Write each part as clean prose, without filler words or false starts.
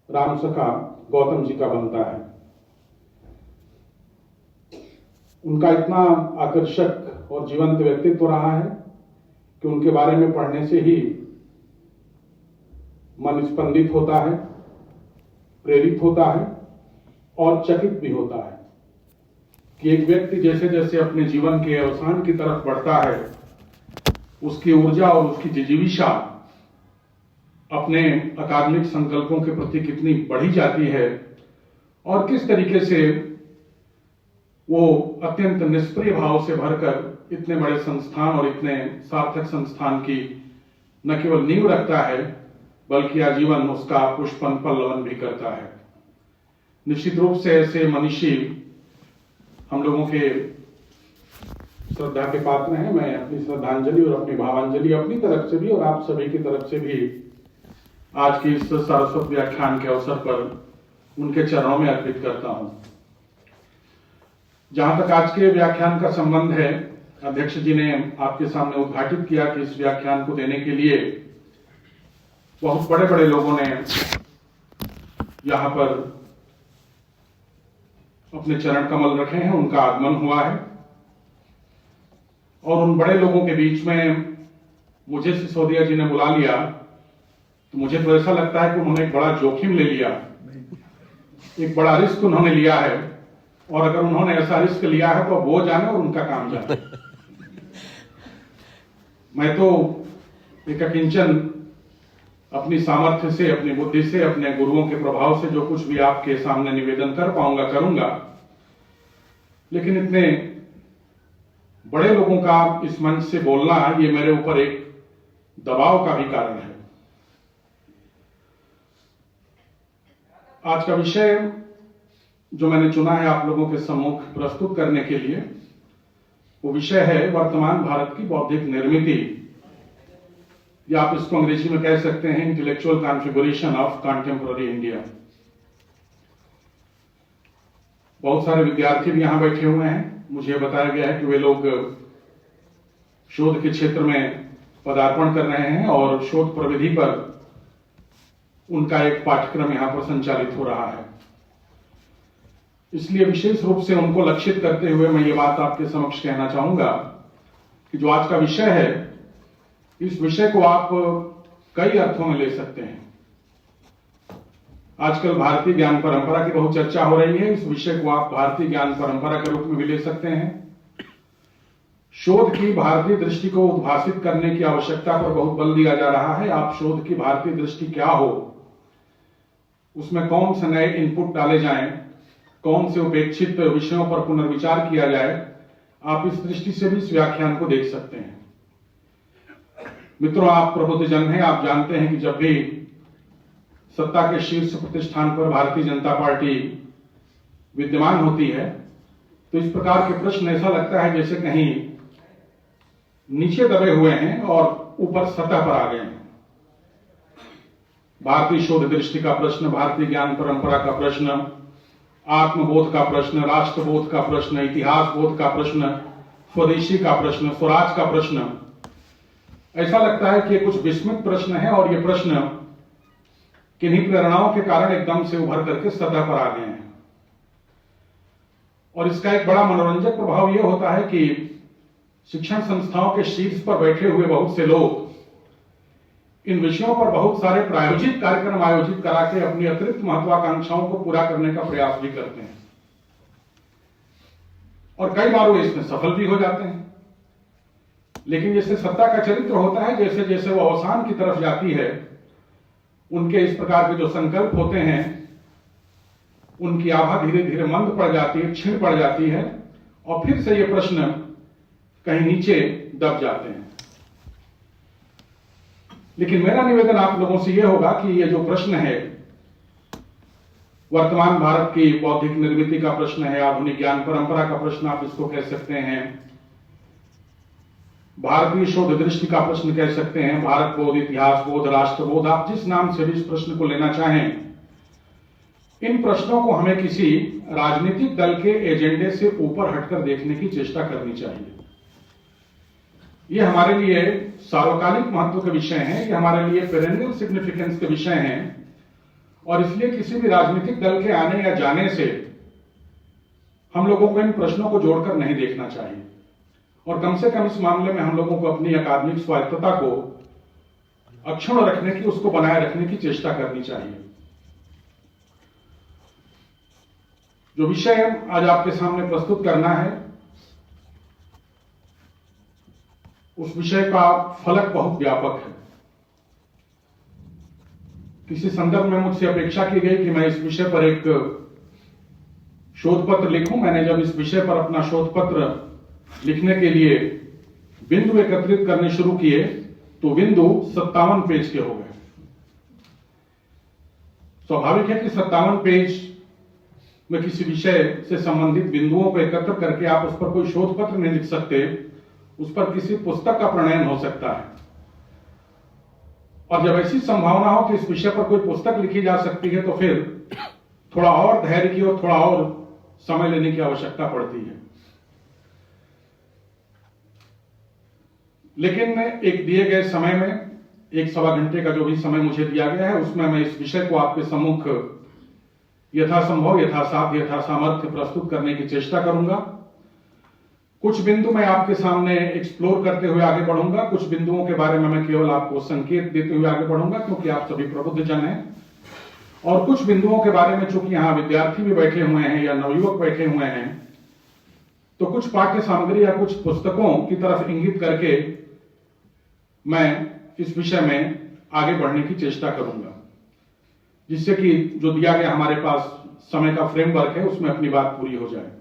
रामसखा गौतम जी का बनता है। उनका इतना आकर्षक और जीवंत व्यक्तित्व रहा है कि उनके बारे में पढ़ने से ही मन स्पंदित होता है, प्रेरित होता है और चकित भी होता है कि एक व्यक्ति जैसे जैसे अपने जीवन के अवसान की तरफ बढ़ता है, उसकी ऊर्जा और उसकी जिजीविषा अपने अकादमिक संकल्पों के प्रति कितनी बढ़ी जाती है और किस तरीके से वो अत्यंत निष्प्रिय भाव से भरकर इतने बड़े संस्थान और इतने सार्थक संस्थान की न केवल नींव रखता है बल्कि आजीवन उसका पुष्पन पल्लवन भी करता है। निश्चित रूप से ऐसे मनीषी हम लोगों के श्रद्धा के पात्र हैं। मैं अपनी श्रद्धांजलि और अपनी भावांजलि अपनी तरफ से भी और आप सभी की तरफ से भी आज की इस सारस्वत व्याख्यान के अवसर पर उनके चरणों में अर्पित करता हूं। जहां तक आज के व्याख्यान का संबंध है, अध्यक्ष जी ने आपके सामने उद्घाटित किया कि इस व्याख्यान को देने के लिए बहुत बड़े बड़े लोगों ने यहां पर अपने चरण कमल रखे हैं, उनका आगमन हुआ है और उन बड़े लोगों के बीच में मुझे सिसोदिया जी ने बुला लिया तो मुझे तो ऐसा लगता है कि उन्होंने एक बड़ा जोखिम ले लिया, एक बड़ा रिस्क उन्होंने लिया है और अगर उन्होंने ऐसा रिस्क लिया है तो वो जाने और उनका काम जाने। मैं तो एक अकिंचन अपनी सामर्थ्य से, अपनी बुद्धि से, अपने गुरुओं के प्रभाव से जो कुछ भी आपके सामने निवेदन कर पाऊंगा करूंगा, लेकिन इतने बड़े लोगों का इस मंच से बोलना ये मेरे ऊपर एक दबाव का भी कारण है। आज का विषय जो मैंने चुना है आप लोगों के सम्मुख प्रस्तुत करने के लिए, वो विषय है वर्तमान भारत की बौद्धिक निर्मिति, या आप इसको अंग्रेजी में कह सकते हैं intellectual configuration of contemporary India. बहुत सारे विद्यार्थी भी यहां बैठे हुए हैं। मुझे बताया गया है कि वे लोग शोध के क्षेत्र में पदार्पण कर रहे हैं और शोध प्रविधि पर उनका एक पाठ्यक्रम यहां पर संचालित हो रहा है। इसलिए विशेष रूप से उनको लक्षित करते हुए मैं ये बात आपके समक्ष कहना चाहूंगा कि जो आज का विषय है, इस विषय को आप कई अर्थों में ले सकते हैं। आजकल भारतीय ज्ञान परंपरा की बहुत चर्चा हो रही है, इस विषय को आप भारतीय ज्ञान परंपरा के रूप में भी ले सकते हैं। शोध की भारतीय दृष्टि को उद्भासित करने की आवश्यकता पर बहुत बल दिया जा रहा है। आप शोध की भारतीय दृष्टि क्या हो, उसमें कौन से नए इनपुट डाले जाएं, कौन से उपेक्षित विषयों पर पुनर्विचार किया जाए, आप इस दृष्टि से भी इस व्याख्यान को देख सकते हैं। मित्रों, आप प्रबुद्ध जन हैं, आप जानते हैं कि जब भी सत्ता के शीर्ष प्रतिष्ठान पर भारतीय जनता पार्टी विद्यमान होती है तो इस प्रकार के प्रश्न ऐसा लगता है जैसे कहीं नीचे दबे हुए हैं और ऊपर सतह पर आ गए हैं। भारतीय शोध दृष्टि का प्रश्न, भारतीय ज्ञान परंपरा का प्रश्न, आत्मबोध का प्रश्न, राष्ट्रबोध का प्रश्न, इतिहास बोध का प्रश्न, स्वदेशी का प्रश्न, स्वराज का प्रश्न, ऐसा लगता है कि ये कुछ विस्मित प्रश्न है और ये प्रश्न किन्हीं प्रेरणाओं के कारण एकदम से उभर करके सतह पर आ गए हैं। और इसका एक बड़ा मनोरंजक प्रभाव यह होता है कि शिक्षण संस्थाओं के शीर्ष पर बैठे हुए बहुत से लोग इन विषयों पर बहुत सारे प्रायोजित कार्यक्रम आयोजित करा के अपनी अतिरिक्त महत्वाकांक्षाओं को पूरा करने का प्रयास भी करते हैं और कई बार वो इसमें सफल भी हो जाते हैं। लेकिन जैसे सत्ता का चरित्र होता है, जैसे जैसे वो अवसान की तरफ जाती है, उनके इस प्रकार के जो संकल्प होते हैं उनकी आभा धीरे धीरे मंद पड़ जाती है, क्षीण पड़ जाती है और फिर से ये प्रश्न कहीं नीचे दब जाते हैं। लेकिन मेरा निवेदन आप लोगों से यह होगा कि ये जो प्रश्न है, वर्तमान भारत की बौद्धिक निर्मिति का प्रश्न है, आधुनिक ज्ञान परंपरा का प्रश्न आप इसको कह सकते हैं, भारतीय शोध दृष्टि का प्रश्न कह सकते हैं, भारत बोध, इतिहास बोध, राष्ट्रबोध, आप जिस नाम से भी इस प्रश्न को लेना चाहें, इन प्रश्नों को हमें किसी राजनीतिक दल के एजेंडे से ऊपर हटकर देखने की चेष्टा करनी चाहिए। ये हमारे लिए सार्वकालिक महत्व के विषय हैं, ये हमारे लिए पेरेनियल सिग्निफिकेंस के विषय हैं और इसलिए किसी भी राजनीतिक दल के आने या जाने से हम लोगों को इन प्रश्नों को जोड़कर नहीं देखना चाहिए और कम से कम इस मामले में हम लोगों को अपनी अकादमिक स्वायत्तता को अक्षुण्ण रखने की, उसको बनाए रखने की चेष्टा करनी चाहिए। जो विषय आज आपके सामने प्रस्तुत करना है, उस विषय का फलक बहुत व्यापक है। किसी संदर्भ में मुझसे अपेक्षा की गई कि मैं इस विषय पर एक शोध पत्र लिखूं। मैंने जब इस विषय पर अपना शोध पत्र लिखने के लिए बिंदु एकत्रित करने शुरू किए तो बिंदु 57 पेज के हो गए। स्वाभाविक है कि 57 पेज में किसी विषय से संबंधित बिंदुओं को एकत्र करके आप उस पर कोई शोध पत्र नहीं लिख सकते, उस पर किसी पुस्तक का प्रणयन हो सकता है। और जब ऐसी संभावना हो कि इस विषय पर कोई पुस्तक लिखी जा सकती है तो फिर थोड़ा और धैर्य की और थोड़ा और समय लेने की आवश्यकता पड़ती है। लेकिन एक दिए गए समय में, 1-1.25 घंटे का जो भी समय मुझे दिया गया है, उसमें मैं इस विषय को आपके सम्मुख यथासंभव, यथासाध्य, यथासामर्थ्य प्रस्तुत करने की चेष्टा करूंगा। कुछ बिंदु मैं आपके सामने एक्सप्लोर करते हुए आगे बढ़ूंगा, कुछ बिंदुओं के बारे में मैं केवल आपको संकेत देते हुए आगे बढ़ूंगा क्योंकि आप सभी प्रबुद्ध जन हैं, और कुछ बिंदुओं के बारे में चूंकि यहां विद्यार्थी भी बैठे हुए हैं या नवयुवक बैठे हुए हैं, तो कुछ पाठ्य सामग्री या कुछ पुस्तकों की तरफ इंगित करके मैं इस विषय में आगे बढ़ने की चेष्टा करूंगा, जिससे कि जो दिया गया हमारे पास समय का फ्रेमवर्क है उसमें अपनी बात पूरी हो जाए।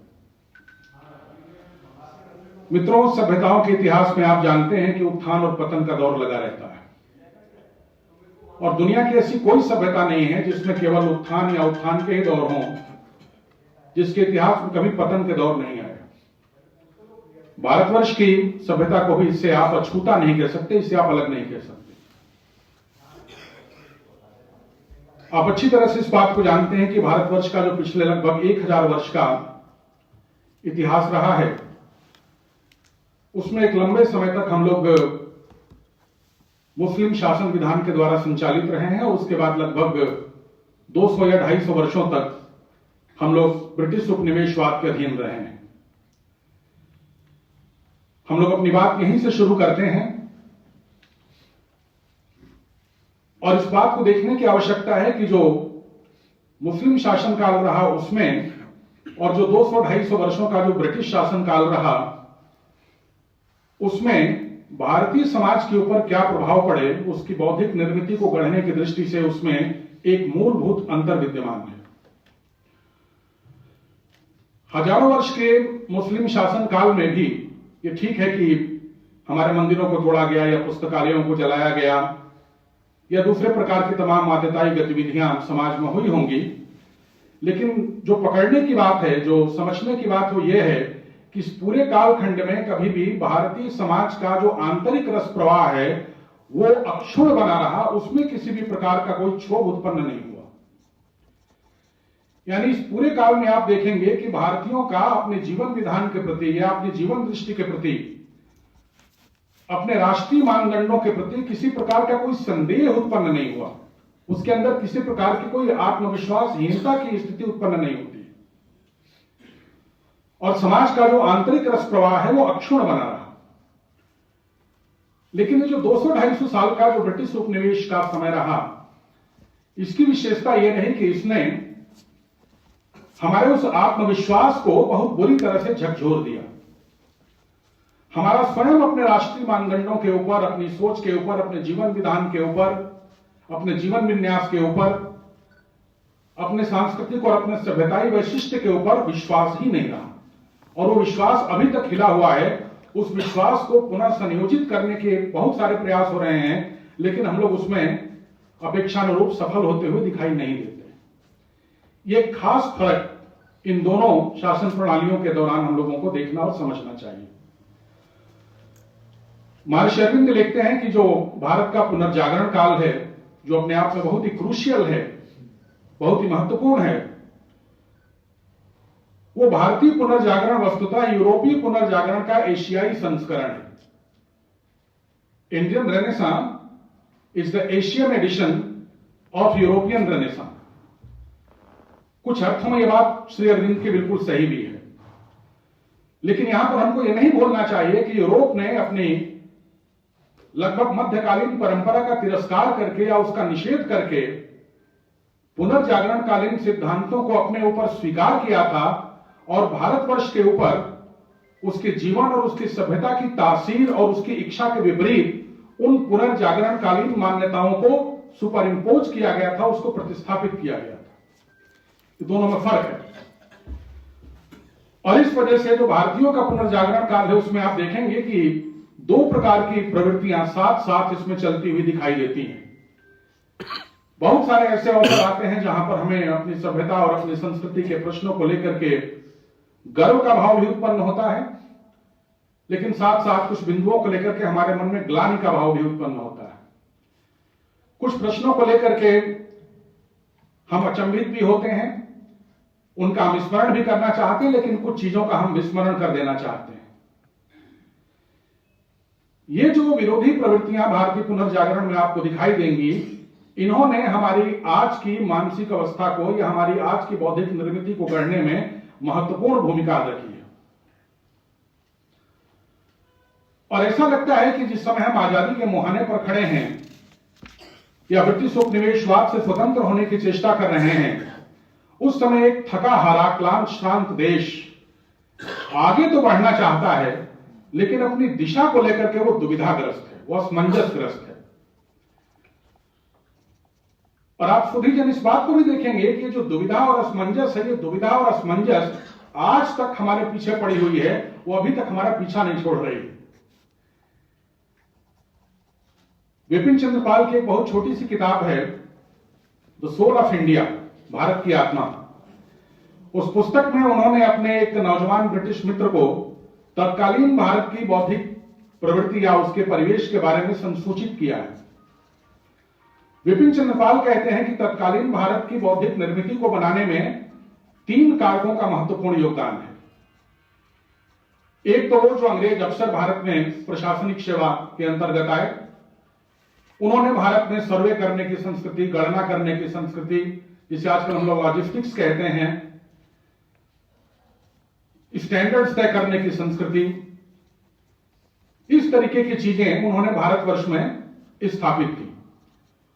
मित्रों, सभ्यताओं के इतिहास में आप जानते हैं कि उत्थान और पतन का दौर लगा रहता है और दुनिया की ऐसी कोई सभ्यता नहीं है जिसमें केवल उत्थान या उत्थान के ही दौर हों, जिसके इतिहास में कभी पतन के दौर नहीं आए। भारतवर्ष की सभ्यता को भी इससे आप अछूता नहीं कह सकते, इससे आप अलग नहीं कह सकते। आप अच्छी तरह से इस बात को जानते हैं कि भारतवर्ष का जो पिछले लगभग 1000 वर्ष का इतिहास रहा है, उसमें एक लंबे समय तक हम लोग मुस्लिम शासन विधान के द्वारा संचालित रहे हैं और उसके बाद लगभग 200 या 250 वर्षों तक हम लोग ब्रिटिश उपनिवेशवाद के अधीन रहे हैं। हम लोग अपनी बात यहीं से शुरू करते हैं और इस बात को देखने की आवश्यकता है कि जो मुस्लिम शासन काल रहा उसमें और जो 200-250 वर्षों का जो ब्रिटिश शासन काल रहा उसमें भारतीय समाज के ऊपर क्या प्रभाव पड़े, उसकी बौद्धिक निर्मिति को गढ़ने की दृष्टि से उसमें एक मूलभूत अंतर विद्यमान है। हजारों वर्ष के मुस्लिम शासन काल में भी ये ठीक है कि हमारे मंदिरों को तोड़ा गया या पुस्तकालयों को जलाया गया या दूसरे प्रकार की तमाम माध्यताई गतिविधियां समाज में हुई होंगी, लेकिन जो पकड़ने की बात है, जो समझने की बात वो ये है कि इस पूरे कालखंड में कभी भी भारतीय समाज का जो आंतरिक रस प्रवाह है वो अक्षुण्ण बना रहा, उसमें किसी भी प्रकार का कोई क्षोभ उत्पन्न नहीं हुआ। यानी इस पूरे काल में आप देखेंगे कि भारतीयों का अपने जीवन विधान के प्रति या अपनी जीवन दृष्टि के प्रति, अपने राष्ट्रीय मानदंडों के प्रति किसी प्रकार का कोई संदेह उत्पन्न नहीं हुआ, उसके अंदर किसी प्रकार की कोई आत्मविश्वासहीनता की स्थिति उत्पन्न नहीं होती और समाज का जो आंतरिक रस प्रवाह है वो अक्षुण्ण बना रहा। लेकिन ये जो 200-250 साल का जो ब्रिटिश उपनिवेश का समय रहा, इसकी विशेषता यह रही कि इसने हमारे उस आत्मविश्वास को बहुत बुरी तरह से झकझोर दिया। हमारा स्वयं अपने राष्ट्रीय मानदंडों के ऊपर, अपनी सोच के ऊपर, अपने जीवन विधान के ऊपर, अपने जीवन विन्यास के ऊपर, अपने सांस्कृतिक और अपने सभ्यताई वैशिष्ट के ऊपर विश्वास ही नहीं रहा और वो विश्वास अभी तक हिला हुआ है। उस विश्वास को पुनः संयोजित करने के बहुत सारे प्रयास हो रहे हैं, लेकिन हम लोग उसमें अपेक्षानुरूप सफल होते हुए दिखाई नहीं देते। ये खास फर्क इन दोनों शासन प्रणालियों के दौरान हम लोगों को देखना और समझना चाहिए। महर्षि अरविंद लिखते हैं कि जो भारत का पुनर्जागरण काल है, जो अपने आप में बहुत ही क्रूशियल है, बहुत ही महत्वपूर्ण है, वो भारतीय पुनर्जागरण वस्तुतः यूरोपीय पुनर्जागरण का एशियाई संस्करण है। Indian renaissance is the Asian edition of European renaissance. कुछ अर्थों में यह बात श्री अरविंद की बिल्कुल सही भी है, लेकिन यहां पर हमको यह नहीं भूलना चाहिए कि यूरोप ने अपनी लगभग मध्यकालीन परंपरा का तिरस्कार करके या उसका निषेध करके पुनर्जागरणकालीन सिद्धांतों को अपने ऊपर स्वीकार किया था और भारतवर्ष के ऊपर उसके जीवन और उसकी सभ्यता की तासीर और उसकी इच्छा के विपरीत उन पुनर्जागरणकालीन मान्यताओं को सुपर इंपोज किया गया था, उसको प्रतिस्थापित किया गया था। दोनों में फर्क है और इस वजह से जो भारतीयों का पुनर्जागरण काल है उसमें आप देखेंगे कि दो प्रकार की प्रवृत्तियां साथ साथ इसमें चलती हुई दिखाई देती हैं। बहुत सारे ऐसे अवसर आते हैं जहां पर हमें अपनी सभ्यता और अपनी संस्कृति के प्रश्नों को लेकर के गर्व का भाव भी उत्पन्न होता है, लेकिन साथ साथ कुछ बिंदुओं को लेकर के हमारे मन में ग्लानि का भाव भी उत्पन्न होता है। कुछ प्रश्नों को लेकर के हम अचंभित भी होते हैं, उनका हम स्मरण भी करना चाहते हैं, लेकिन कुछ चीजों का हम विस्मरण कर देना चाहते हैं। ये जो विरोधी प्रवृत्तियां भारतीय पुनर्जागरण में आपको दिखाई देंगी, इन्होंने हमारी आज की मानसिक अवस्था को या हमारी आज की बौद्धिक निर्मिति को गढ़ने में महत्वपूर्ण भूमिका अदा की है। और ऐसा लगता है कि जिस समय हम आजादी के मुहाने पर खड़े हैं या ब्रिटिश उपनिवेशवाद से स्वतंत्र होने की चेष्टा कर रहे हैं, उस समय एक थका हारा क्लांत श्रांत देश आगे तो बढ़ना चाहता है, लेकिन अपनी दिशा को लेकर के वो दुविधाग्रस्त है, वो असमंजसग्रस्त है। और आप सभी जन इस बात को भी देखेंगे कि जो दुविधा और असमंजस है, ये दुविधा और असमंजस आज तक हमारे पीछे पड़ी हुई है, वो अभी तक हमारा पीछा नहीं छोड़ रही है। विपिन चंद्र पाल की एक बहुत छोटी सी किताब है, the soul of India, Bharat की आत्मा। उस पुस्तक में उन्होंने अपने एक नौजवान ब्रिटिश मित्र को तत्कालीन भारत की बौद्धिक प्रवृत्ति या उसके परिवेश के बारे में संसूचित किया है। विपिन चंद्र पाल कहते हैं कि तत्कालीन भारत की बौद्धिक निर्मिति को बनाने में 3 कारकों का महत्वपूर्ण योगदान है। एक तो वो जो अंग्रेज अफसर भारत में प्रशासनिक सेवा के अंतर्गत आए, उन्होंने भारत में सर्वे करने की संस्कृति, गणना करने की संस्कृति, जिसे आजकल हम लोग लॉजिस्टिक्स कहते हैं, स्टैंडर्ड्स तय करने की संस्कृति, इस तरीके की चीजें उन्होंने भारतवर्ष में स्थापित की।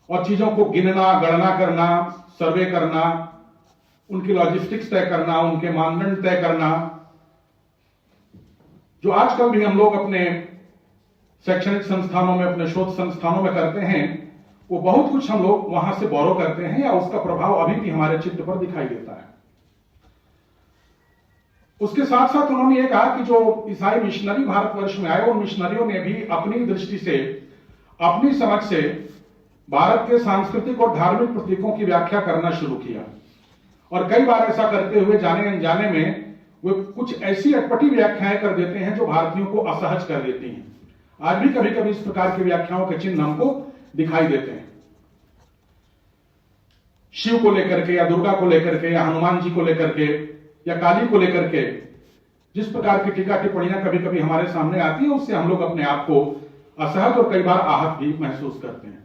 और चीजों को गिनना, गणना करना, सर्वे करना, उनकी लॉजिस्टिक्स तय करना, उनके मानदंड तय करना, जो आजकल भी हम लोग अपने शैक्षणिक संस्थानों में, अपने शोध संस्थानों में करते हैं, वो बहुत कुछ हम लोग वहां से बोरो करते हैं या उसका प्रभाव अभी भी हमारे चित्त पर दिखाई देता है। उसके साथ साथ उन्होंने ये कहा कि जो ईसाई मिशनरी भारतवर्ष में आए, उन मिशनरियों ने भी अपनी दृष्टि से, अपनी समझ से भारत के सांस्कृतिक और धार्मिक प्रतीकों की व्याख्या करना शुरू किया। और कई बार ऐसा करते हुए जाने अनजाने में वे कुछ ऐसी अटपटी व्याख्याएं कर देते हैं जो भारतीयों को असहज कर देती हैं। आज भी कभी कभी इस प्रकार की व्याख्याओं के चिन्ह हमको दिखाई देते हैं। शिव को लेकर के या दुर्गा को लेकर के या हनुमान जी को लेकर के या काली को लेकर के जिस प्रकार की टीका टिप्पणियां कभी कभी हमारे सामने आती है, उससे हम लोग अपने आप को असहज और कई बार आहत भी महसूस करते हैं।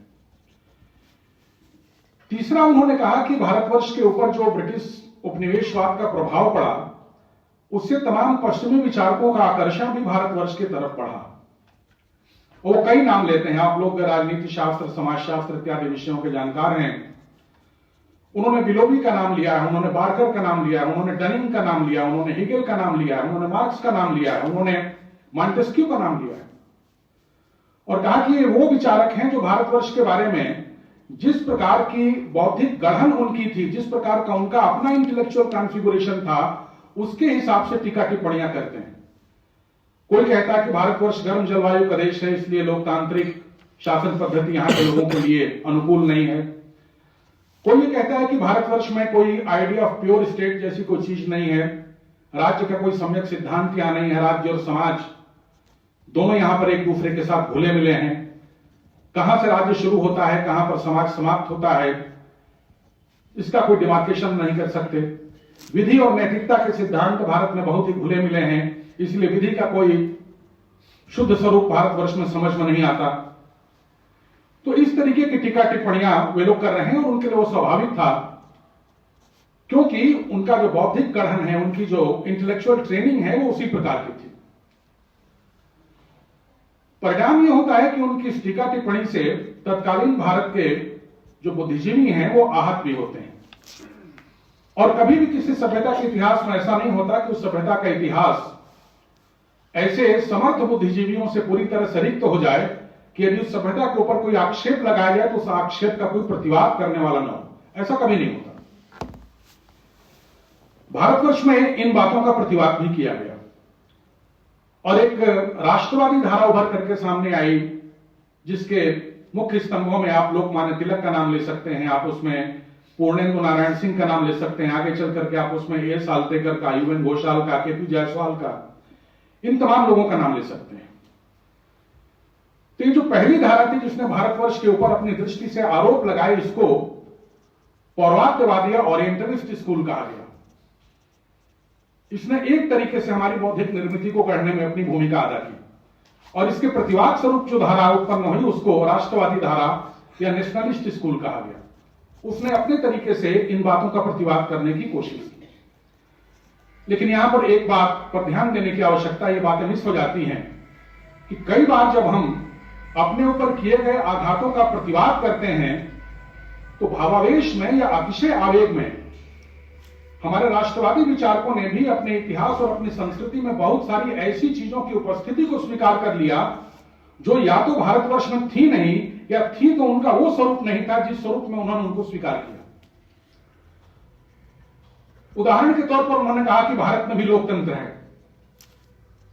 तीसरा, उन्होंने कहा कि भारतवर्ष के ऊपर जो ब्रिटिश उपनिवेशवाद का प्रभाव पड़ा, उससे तमाम पश्चिमी विचारकों का आकर्षण भी भारतवर्ष की तरफ बढ़ा। और वो कई नाम लेते हैं, आप लोग राजनीति शास्त्र, समाजशास्त्र इत्यादि विषयों के जानकार हैं। उन्होंने बिलोबी का नाम लिया है, उन्होंने बार्कर का नाम लिया है, उन्होंने डनिंग का नाम लिया, उन्होंने हिगेल का नाम लिया है, उन्होंने मार्क्स का नाम लिया है, उन्होंने मॉन्टेस्क्यू का नाम लिया है और कहा कि ये वो विचारक हैं जो भारतवर्ष के बारे में जिस प्रकार की बौद्धिक गढ़न उनकी थी, जिस प्रकार का उनका अपना इंटेलेक्चुअल कॉन्फ़िगरेशन था, उसके हिसाब से टीका टिप्पणियां करते हैं। कोई कहता है कि भारतवर्ष गर्म जलवायु का देश है, इसलिए लोकतांत्रिक शासन पद्धति यहां के लोगों के लिए अनुकूल नहीं है। कोई ये कहता है कि भारतवर्ष में कोई आइडिया ऑफ प्योर स्टेट जैसी कोई चीज नहीं है, राज्य का कोई सम्यक सिद्धांत यहां नहीं है, राज्य और समाज दोनों यहां पर एक दूसरे के साथ घुले मिले हैं। कहां से राज्य शुरू होता है, कहां पर समाज समाप्त होता है, इसका कोई डिमार्केशन नहीं कर सकते। विधि और नैतिकता के सिद्धांत भारत में बहुत ही घुले मिले हैं, इसलिए विधि का कोई शुद्ध स्वरूप भारतवर्ष में समझ में नहीं आता। तो इस तरीके की टीका टिप्पणियां वे लोग कर रहे हैं और उनके लिए वो स्वाभाविक था क्योंकि उनका जो बौद्धिक गढ़न है, उनकी जो इंटेलेक्चुअल ट्रेनिंग है, वो उसी प्रकार की थी। परिणाम यह होता है कि उनकी इस टीका टिप्पणी से तत्कालीन भारत के जो बुद्धिजीवी हैं वो आहत भी होते हैं। और कभी भी किसी सभ्यता के इतिहास में ऐसा नहीं होता कि उस सभ्यता का इतिहास ऐसे समर्थ बुद्धिजीवियों से पूरी तरह से रिक्त हो जाए कि यदि उस सभ्यता के ऊपर कोई आक्षेप लगाया जाए तो उस आक्षेप का कोई प्रतिवाद करने वाला न हो। ऐसा कभी नहीं होता। भारतवर्ष में इन बातों का प्रतिवाद भी किया गया और एक राष्ट्रवादी धारा उभर करके सामने आई, जिसके मुख्य स्तंभों में आप लोकमान्य तिलक का नाम ले सकते हैं, आप उसमें पूर्णेंदु नारायण सिंह का नाम ले सकते हैं, आगे चल करके आप उसमें ए सालतेकर का, यूएन घोषाल का, केपी जायसवाल का, इन तमाम लोगों का नाम ले सकते हैं। तो ये जो पहली धारा थी जिसने भारतवर्ष के ऊपर अपनी दृष्टि से आरोप लगाए, इसको पौर्वात्यवादी या ओरिएंटलिस्ट स्कूल कहा गया। इसने एक तरीके से हमारी बौद्धिक निर्मिति को गढ़ने में अपनी भूमिका अदा की और इसके प्रतिवाद स्वरूप जो धारा उत्पन्न हुई उसको राष्ट्रवादी धारा या नेशनलिस्ट स्कूल कहा गया। उसने अपने तरीके से इन बातों का प्रतिवाद करने की कोशिश की। लेकिन यहां पर एक बात पर ध्यान देने की आवश्यकता, ये बातें मिस हो जाती हैं कि कई बार जब हम अपने ऊपर किए गए आघातों का प्रतिवाद करते हैं तो भावावेश में या अतिशय आवेग में हमारे राष्ट्रवादी विचारकों ने भी अपने इतिहास और अपनी संस्कृति में बहुत सारी ऐसी चीजों की उपस्थिति को स्वीकार कर लिया जो या तो भारतवर्ष में थी नहीं, या थी तो उनका वो स्वरूप नहीं था जिस स्वरूप में उन्होंने उनको स्वीकार किया। उदाहरण के तौर पर उन्होंने कहा कि भारत में भी लोकतंत्र है,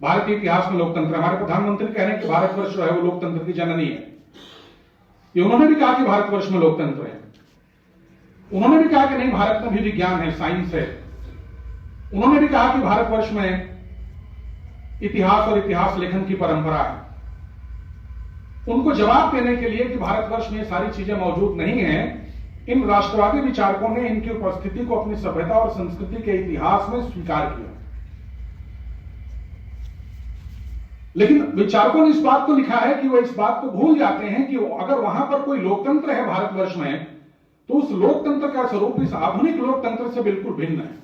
भारतीय इतिहास में लोकतंत्र है। हमारे प्रधानमंत्री कह रहे हैं कि भारतवर्ष जो है वो लोकतंत्र की जननी है। ये उन्होंने भी कहा कि भारतवर्ष में लोकतंत्र है। उन्होंने भी कहा कि नहीं, भारत में भी विज्ञान है, साइंस है। उन्होंने भी कहा कि भारतवर्ष में इतिहास और इतिहास लेखन की परंपरा है। उनको जवाब देने के लिए कि भारतवर्ष में ये सारी चीजें मौजूद नहीं है, इन राष्ट्रवादी विचारकों ने इनकी उपस्थिति को अपनी सभ्यता और संस्कृति के इतिहास में स्वीकार किया। लेकिन विचारकों ने इस बात को लिखा है कि वो इस बात को भूल जाते हैं कि अगर वहां पर कोई लोकतंत्र है भारतवर्ष में, तो उस लोकतंत्र का स्वरूप इस आधुनिक लोकतंत्र से बिल्कुल भिन्न है।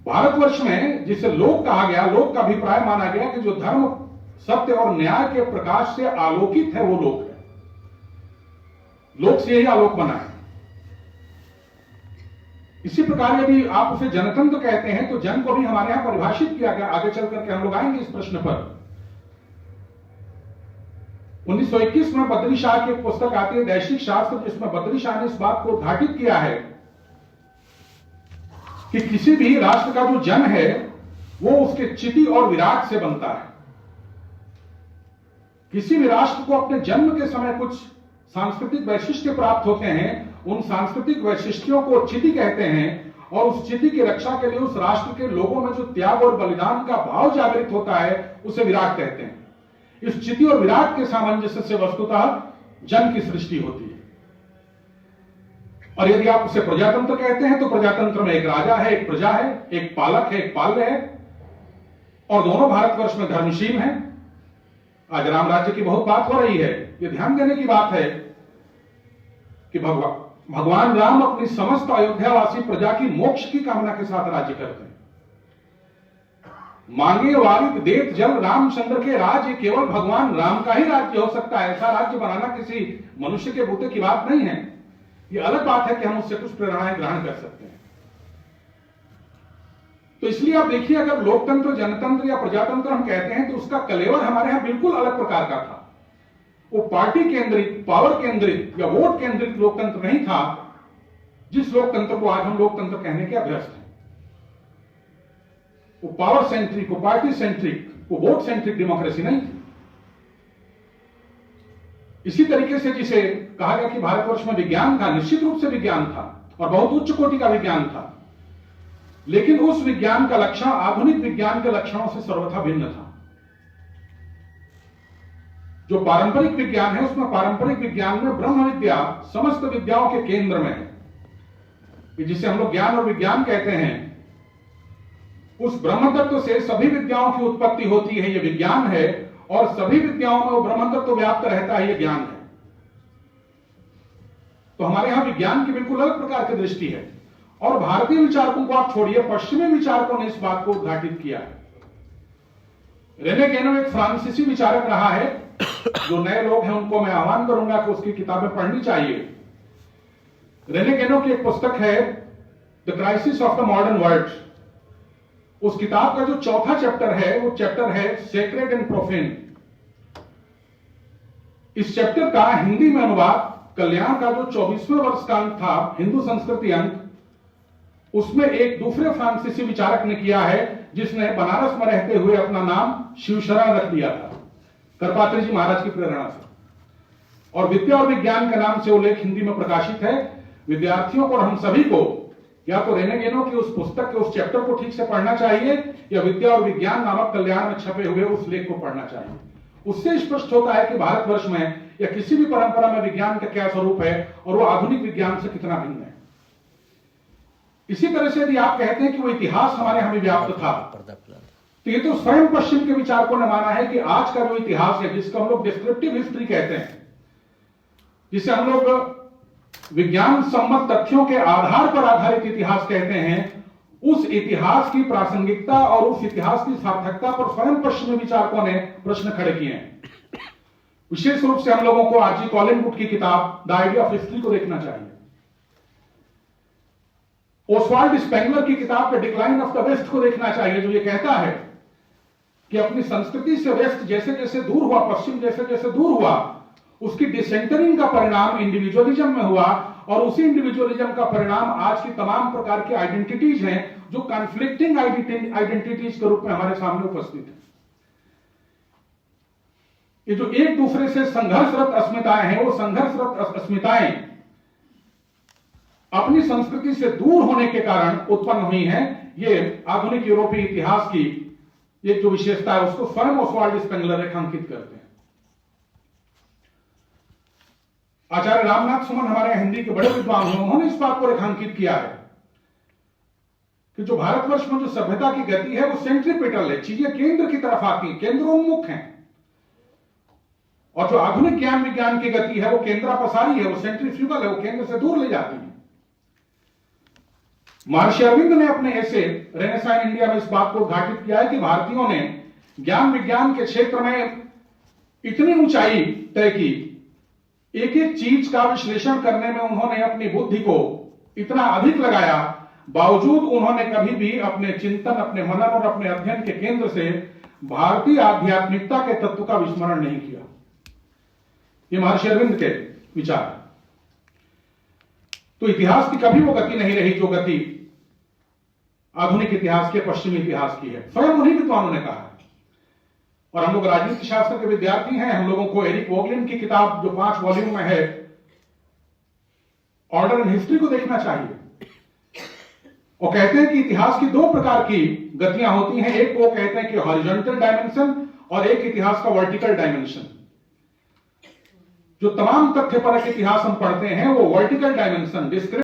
भारतवर्ष में जिसे लोक कहा गया, लोक का अभिप्राय माना गया कि जो धर्म, सत्य और न्याय के प्रकाश से आलोकित है वो लोक है। लोक से ही आलोक बना है। इसी प्रकार यदि आप उसे जनतंत्र कहते हैं तो जन को भी हमारे यहां परिभाषित किया गया। आगे चल करके हम लोग आएंगे इस प्रश्न पर। 1921 में बद्री शाह की एक पुस्तक आती है, दैशिक शास्त्र, जिसमें बद्री शाह ने इस बात को उद्घाटित किया है कि किसी भी राष्ट्र का जो जन है वो उसके चिति और विराट से बनता है। किसी भी राष्ट्र को अपने जन्म के समय कुछ सांस्कृतिक वैशिष्ट्य प्राप्त होते हैं, उन सांस्कृतिक वैशिष्ट्यों को चिति कहते हैं, और उस चिति की रक्षा के लिए उस राष्ट्र के लोगों में जो त्याग और बलिदान का भाव जागृत होता है उसे विराट कहते हैं। इस चिति और विराट के सामंजस्य से वस्तुतः जन की सृष्टि होती है। और यदि आप उसे प्रजातंत्र कहते हैं तो प्रजातंत्र में एक राजा है, एक प्रजा है, एक पालक है, एक पाल्य है, और दोनों भारतवर्ष में धर्मशील हैं। आज राम राज्य की बहुत बात हो रही है। यह ध्यान देने की बात है कि भगवान राम अपनी समस्त अयोध्यावासी प्रजा की मोक्ष की कामना के साथ राज्य करते हैं। मांगे वारिद देत जल रामचंद्र के राज्य, केवल भगवान राम का ही राज्य हो सकता है। ऐसा राज्य बनाना किसी मनुष्य के बूते की बात नहीं है। यह अलग बात है कि हम उससे कुछ प्रेरणाएं ग्रहण कर सकते हैं। तो इसलिए आप देखिए, अगर लोकतंत्र, जनतंत्र या प्रजातंत्र हम कहते हैं तो उसका कलेवर हमारे यहां बिल्कुल अलग प्रकार का था। वो पार्टी केंद्रित, पावर केंद्रित या वोट केंद्रित लोकतंत्र नहीं था जिस लोकतंत्र को आज हम लोकतंत्र कहने के अभ्यस्त हैं। वो पावर सेंट्रिक, वो पार्टी सेंट्रिक, वो वोट सेंट्रिक डेमोक्रेसी नहीं थी। इसी तरीके से जिसे कहा गया कि भारतवर्ष में विज्ञान था, निश्चित रूप से विज्ञान था और बहुत उच्च कोटि का विज्ञान था, लेकिन उस विज्ञान का लक्षण आधुनिक विज्ञान के लक्षणों से सर्वथा भिन्न था। जो पारंपरिक विज्ञान है उसमें, पारंपरिक विज्ञान में ब्रह्म विद्या समस्त विद्याओं के केंद्र में है। जिसे हम लोग ज्ञान और विज्ञान कहते हैं, उस ब्रह्म तत्व से सभी विद्याओं की उत्पत्ति होती है, यह विज्ञान है, और सभी विद्याओं में वो ब्रह्म तत्व व्याप्त रहता है, यह ज्ञान है। तो हमारे यहां विज्ञान की बिल्कुल अलग प्रकार की दृष्टि है। और भारतीय विचारकों को आप छोड़िए, पश्चिमी विचारकों ने इस बात को उद्घाटित किया है। रेने गेनो एक फ्रांसीसी विचारक रहा है, जो नए लोग हैं उनको मैं आह्वान करूंगा कि उसकी किताबें पढ़नी चाहिए। रेने गेनो की एक पुस्तक है the crisis of the modern world. उस किताब का जो चौथा चैप्टर है वो चैप्टर है सेक्रेड एंड प्रोफेन। इस चैप्टर का हिंदी में अनुवाद कल्याण का जो 24वें वर्ष का अंक था, हिंदू संस्कृति अंक, उसमें एक दूसरे फ्रांसीसी विचारक ने किया है, जिसने बनारस में रहते हुए अपना नाम शिवशरण रख दिया था, करपात्री जी महाराज की प्रेरणा से। और विद्या और विज्ञान के नाम से उल्लेख हिंदी में प्रकाशित है। विद्यार्थियों को और हम सभी को या तो रेने गेनो की उस पुस्तक के उस चैप्टर को ठीक से पढ़ना चाहिए, या विद्या और विज्ञान नामक कल्याण में छपे हुए उस लेख को पढ़ना चाहिए। उससे स्पष्ट होता है कि भारतवर्ष में या किसी भी परंपरा में विज्ञान का क्या स्वरूप है और वो आधुनिक विज्ञान से कितना भिन्न है। इसी तरह से यदि आप कहते हैं कि वो इतिहास हमारे यहां भी व्याप्त था, तो ये तो स्वयं पश्चिम के विचारकों ने माना है कि आज का जो इतिहास है, जिसको हम लोग डिस्क्रिप्टिव हिस्ट्री कहते हैं, जिसे हम लोग विज्ञान सम्मत तथ्यों के आधार पर आधारित इतिहास कहते हैं, उस इतिहास की प्रासंगिकता और उस इतिहास की सार्थकता पर स्वयं पश्चिमी विचारकों ने प्रश्न खड़े किए हैं। विशेष रूप से हम लोगों को आरजी कॉलिंगवुड की किताब द आइडिया ऑफ हिस्ट्री को देखना चाहिए। ओस्वाल्ड स्पेंगलर की किताब the decline of the west को देखना चाहिए, जो ये कहता है कि अपनी संस्कृति से वेस्ट जैसे जैसे दूर हुआ, पश्चिम जैसे जैसे दूर हुआ, उसकी डिसेंटरिंग का परिणाम इंडिविजुअलिज्म में हुआ, और उसी इंडिविजुअलिज्म का परिणाम आज की तमाम प्रकार की आइडेंटिटीज हैं, जो कॉन्फ्लिक्टिंग आइडेंटिटीज के रूप में हमारे सामने उपस्थित है। ये जो एक दूसरे से संघर्षरत अस्मिताएं हैं, वो संघर्षरत अस्मिताएं अपनी संस्कृति से दूर होने के कारण उत्पन्न हुई हैं। ये आधुनिक यूरोपीय इतिहास की ये जो विशेषता है, उसको स्वयं ओस्वाल्ड स्पेंगलर रेखांकित करते हैं। आचार्य रामनाथ सुमन हमारे हिंदी के बड़े विद्वान हैं, उन्होंने इस बात को रेखांकित किया है कि जो भारतवर्ष में जो सभ्यता की गति है वो सेंट्रीपिटल है, चीजें केंद्र की तरफ आती हैं, केंद्रोन्मुख हैं। और जो आधुनिक ज्ञान विज्ञान की गति है वो केंद्रापसारी है, वो सेंट्रीफ्यूगल है, वो केंद्र से दूर ले जाती है। महर्षि अरविंद ने अपने ऐसे रेनेसां इंडिया में इस बात को उद्घाटित किया है कि भारतीयों ने ज्ञान विज्ञान के क्षेत्र में इतनी ऊंचाई तय की, एक एक चीज का विश्लेषण करने में उन्होंने अपनी बुद्धि को इतना अधिक लगाया, बावजूद उन्होंने कभी भी अपने चिंतन, अपने मनन और अपने अध्ययन के केंद्र से भारतीय आध्यात्मिकता के तत्व का विस्मरण नहीं किया। ये महर्षि अरविंद के विचार। तो इतिहास की कभी वो गति नहीं रही जो गति आधुनिक इतिहास के, पश्चिमी इतिहास की है, स्वयं उन्हीं विद्वानों ने कहा। और हम लोग राजनीति शास्त्र के विद्यार्थी हैं, हम लोगों को एरिक वोगलिन की किताब जो 5 वॉल्यूम में है, ऑर्डर इन हिस्ट्री को देखना चाहिए। और कहते हैं कि इतिहास की 2 प्रकार की गतियां होती हैं, एक वो कहते हैं कि हॉरिजॉन्टल डायमेंशन और एक इतिहास का वर्टिकल डायमेंशन। जो तमाम तथ्यपरक इतिहास हम पढ़ते हैं वो वर्टिकल डायमेंशन,